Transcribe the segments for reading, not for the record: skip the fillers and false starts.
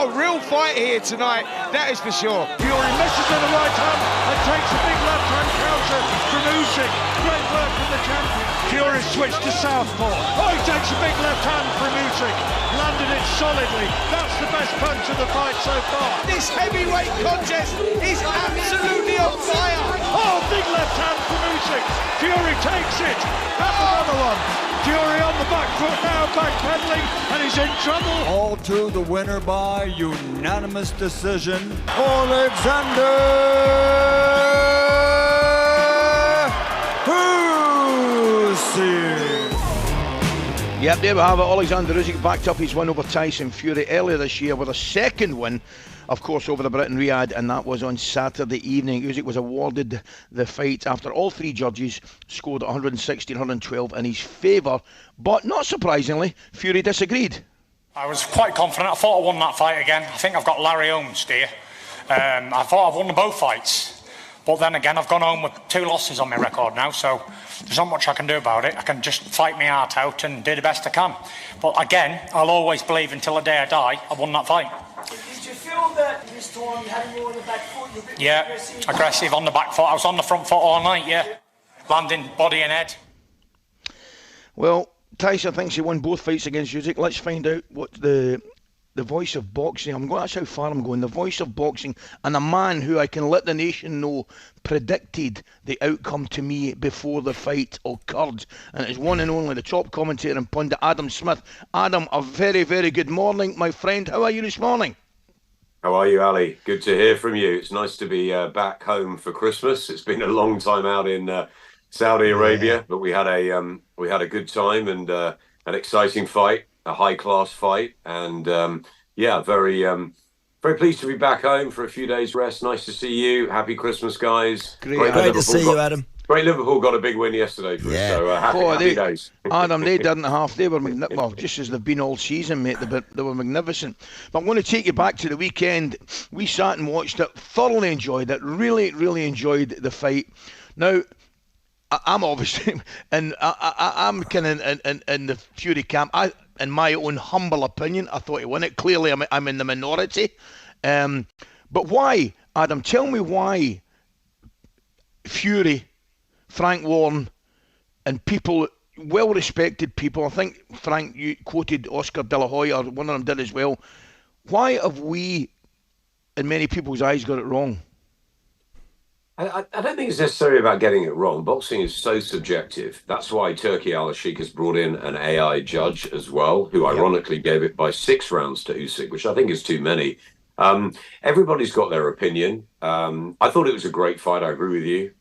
got a real fight here tonight, that is for sure. Fury misses with the right hand and takes a big left hand counter from Usyk. Great work from the champion. Fury switched to southpaw. Oh, he takes a big left hand from Usyk. Landed it solidly. That's the best punch of the fight so far. This heavyweight contest is absolutely on fire. Oh, big left hand from Usyk. Fury takes it. That's another one. Fury on the back foot now, backpedaling, and he's in trouble. All to the winner by unanimous decision, Oleksandr Usyk. Yep, there we have it. Oleksandr Usyk backed up his win over Tyson Fury earlier this year with a second win, of course, over the Brit in Riyadh, and that was on Saturday evening. Usyk was awarded the fight after all three judges scored 116, 112 in his favour, but not surprisingly, Fury disagreed. I was quite confident. I thought I won that fight again. I think I've got Larry Holmes here. I thought I've won both fights. But then again, I've gone home with 2 losses on my record now, so there's not much I can do about it. I can just fight my heart out and do the best I can. But again, I'll always believe until the day I die, I won that fight. Did you feel that this time you had more on the back foot? You're a bit Yeah, aggressive on the back foot. I was on the front foot all night, yeah. Landing body and head. Well, Tyson thinks he won both fights against Usyk. Let's find out what the voice of boxing, that's how far I'm going, the voice of boxing, and a man who I can let the nation know predicted the outcome to me before the fight occurred, and it is one and only the top commentator and pundit, Adam Smith. Adam, a very, very good morning, my friend. How are you this morning? How are you, Ali? Good to hear from you. It's nice to be back home for Christmas. It's been a long time out in Saudi Arabia, but we had a good time and an exciting fight. A high-class fight, and very pleased to be back home for a few days rest. Nice to see you. Happy Christmas, guys. Great to see you, Adam. Great Liverpool got a big win yesterday for us, so happy days. Adam, they didn't half. They were just as they've been all season, mate. They were magnificent. But I'm going to take you back to the weekend. We sat and watched it, thoroughly enjoyed it, really, really enjoyed the fight. Now, I'm obviously, and I'm kind of in the Fury camp. In my own humble opinion, I thought he won it. Clearly, I'm in the minority. But why, Adam? Tell me why Fury, Frank Warren, and people, well-respected people, I think, Frank, you quoted Oscar De La Hoya, or one of them did as well. Why have we, in many people's eyes, got it wrong? I don't think it's necessarily about getting it wrong. Boxing is so subjective. That's why Turki Al-Sheikh has brought in an AI judge as well, who ironically gave it by 6 rounds to Usyk, which I think is too many. Everybody's got their opinion. I thought it was a great fight. I agree with you.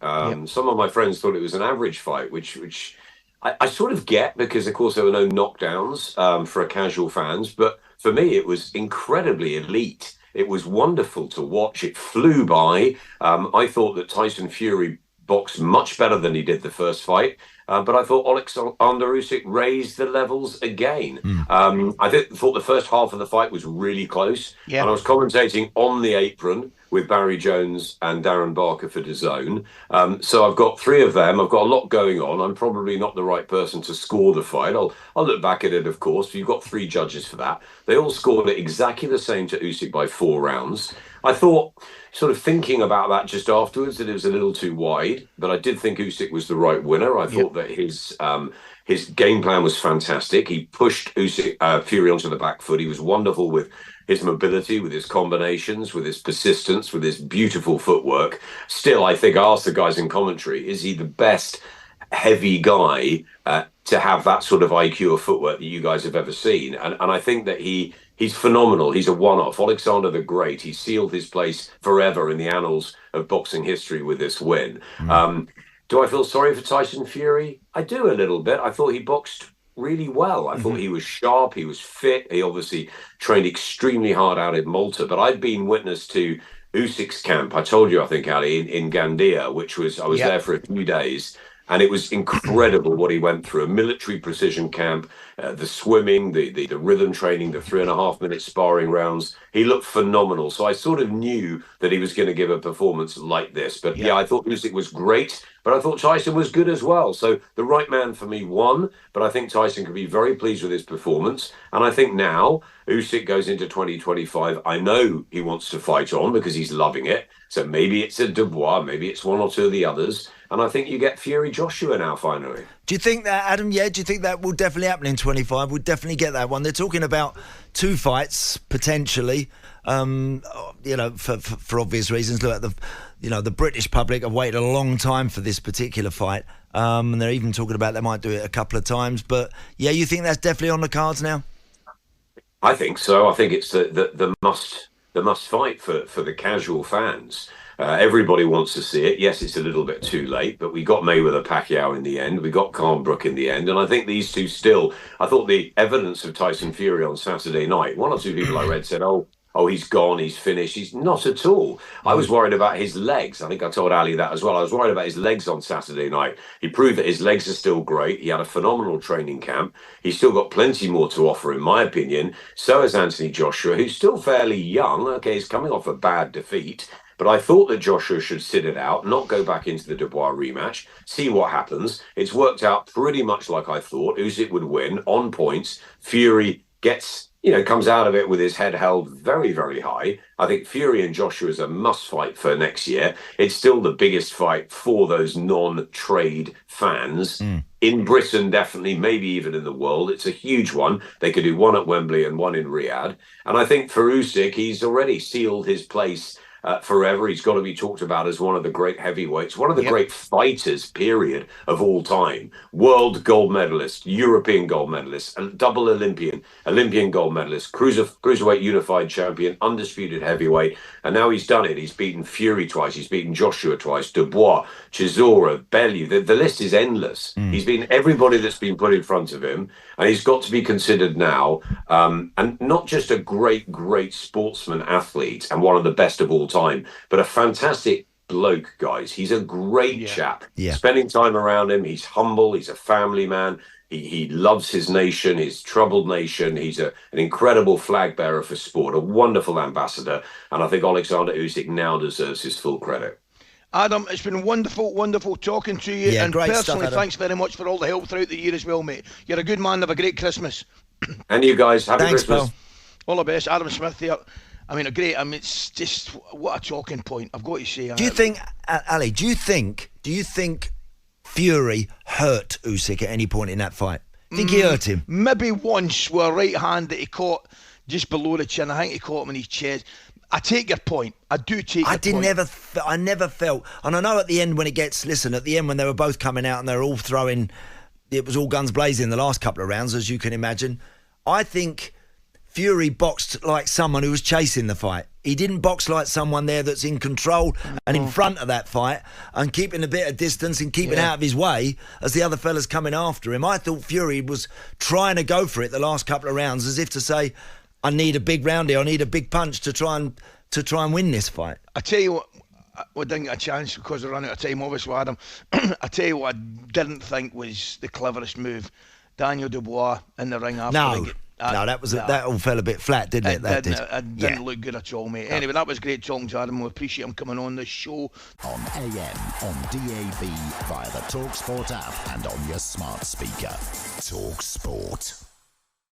Some of my friends thought it was an average fight, which I sort of get because, of course, there were no knockdowns for casual fans. But for me, it was incredibly elite. It was wonderful to watch. It flew by. I thought that Tyson Fury boxed much better than he did the first fight. But I thought Oleksandr Usyk raised the levels again. I thought the first half of the fight was really close. And I was commentating on the apron with Barry Jones and Darren Barker for DAZN. So I've got 3 of them. I've got a lot going on. I'm probably not the right person to score the fight. I'll look back at it, of course. You've got 3 judges for that. They all scored it exactly the same to Usyk by 4 rounds. I thought, sort of thinking about that just afterwards, that it was a little too wide, but I did think Usyk was the right winner. I thought that his game plan was fantastic. He pushed Fury onto the back foot. He was wonderful with his mobility, with his combinations, with his persistence, with his beautiful footwork. Still, I think I asked the guys in commentary, is he the best heavy guy to have that sort of IQ of footwork that you guys have ever seen? And I think that he's phenomenal. He's a one-off. Alexander the Great, he sealed his place forever in the annals of boxing history with this win. Do I feel sorry for Tyson Fury? I do a little bit. I thought he boxed really well. I thought he was sharp. He was fit. He obviously trained extremely hard out in Malta. But I'd been witness to Usyk's camp. I told you, I think, Ali, in Gandia, I was there for a few days. And it was incredible what he went through. A military precision camp, the swimming, the rhythm training, the 3.5-minute sparring rounds. He looked phenomenal. So I sort of knew that he was going to give a performance like this. But yeah, I thought Usyk was great, but I thought Tyson was good as well. So the right man for me won, but I think Tyson could be very pleased with his performance. And I think now Usyk goes into 2025. I know he wants to fight on because he's loving it. So maybe it's a Dubois, maybe it's one or two of the others. And I think you get Fury Joshua now, finally. Do you think that, Adam? Yeah, do you think that will definitely happen in 25? We'll definitely get that one. They're talking about 2 fights, potentially, for obvious reasons. Look at the British public have waited a long time for this particular fight. And they're even talking about they might do it a couple of times. But, yeah, you think that's definitely on the cards now? I think so. I think it's the must fight for the casual fans. Everybody wants to see it. Yes, it's a little bit too late, but we got Mayweather-Pacquiao in the end. We got Khan-Brook in the end. And I think these two still... I thought the evidence of Tyson Fury on Saturday night, one or two people I read said, oh, he's gone, he's finished. He's not at all. I was worried about his legs. I think I told Ali that as well. I was worried about his legs on Saturday night. He proved that his legs are still great. He had a phenomenal training camp. He's still got plenty more to offer, in my opinion. So has Anthony Joshua, who's still fairly young. Okay, he's coming off a bad defeat. But I thought that Joshua should sit it out, not go back into the Dubois rematch, see what happens. It's worked out pretty much like I thought. Usyk would win on points. Fury gets... comes out of it with his head held very, very high. I think Fury and Joshua is a must fight for next year. It's still the biggest fight for those non-trade fans in Britain, definitely, maybe even in the world. It's a huge one. They could do one at Wembley and one in Riyadh. And I think for Usyk, he's already sealed his place forever. He's got to be talked about as one of the great heavyweights, one of the great fighters, period, of all time. World gold medalist, European gold medalist, and double Olympian gold medalist, cruiserweight unified champion, undisputed heavyweight. And now he's done it. He's beaten Fury twice. He's beaten Joshua twice, Dubois, Chisora, Bellew. The list is endless. He's beaten everybody that's been put in front of him. And he's got to be considered now, and not just a great, great sportsman athlete and one of the best of all time, but a fantastic bloke, guys. He's a great chap. Spending time around him, he's humble, he's a family man. He loves his nation, his troubled nation. He's an incredible flag bearer for sport, a wonderful ambassador. And I think Oleksandr Usyk now deserves his full credit. Adam, it's been wonderful talking to you. And personally, thanks very much for all the help throughout the year as well, mate. You're a good man. Have a great Christmas. And you guys, happy Christmas. Pal. All the best. Adam Smith here. It's just, what a talking point, I've got to say. Do you think, Ali, do you think Fury hurt Usyk at any point in that fight? Think he hurt him? Maybe once with a right hand that he caught just below the chin. I think he caught him in his chest. I take your point. I do take your point. I never felt, and I know at the end when at the end when they were both coming out and they were all throwing, it was all guns blazing the last couple of rounds, as you can imagine. I think Fury boxed like someone who was chasing the fight. He didn't box like someone there that's in control and in front of that fight and keeping a bit of distance and keeping out of his way as the other fellas coming after him. I thought Fury was trying to go for it the last couple of rounds as if to say, I need a big round here, I need a big punch to try and win this fight. I tell you what, we didn't get a chance because we're running out of time, obviously, Adam. I tell you what I didn't think was the cleverest move. Daniel Dubois in the ring after. That all fell a bit flat, didn't it? It didn't look good at all, mate. Anyway, that was great talking to Adam. We appreciate him coming on the show. On AM, on DAB, via the talkSPORT app and on your smart speaker. talkSPORT.